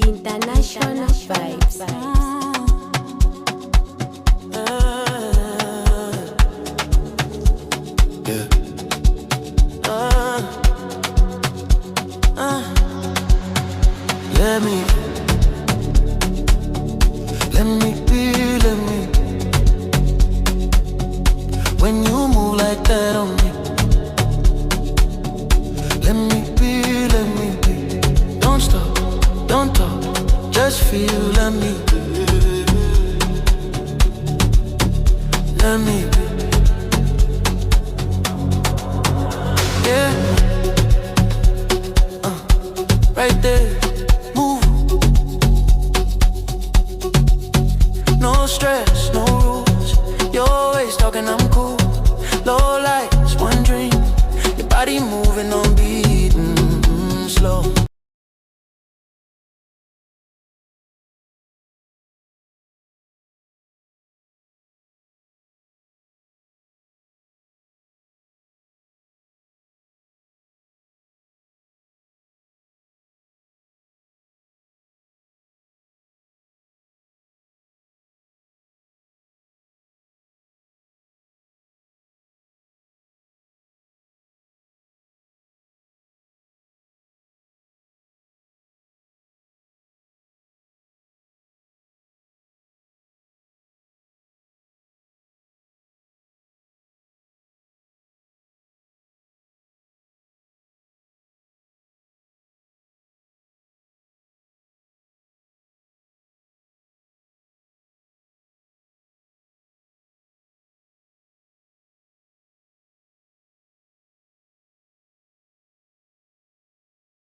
International vibes. Yeah. Let me be, let me. When you move like that on me, let me be. Don't stop, don't talk, just feel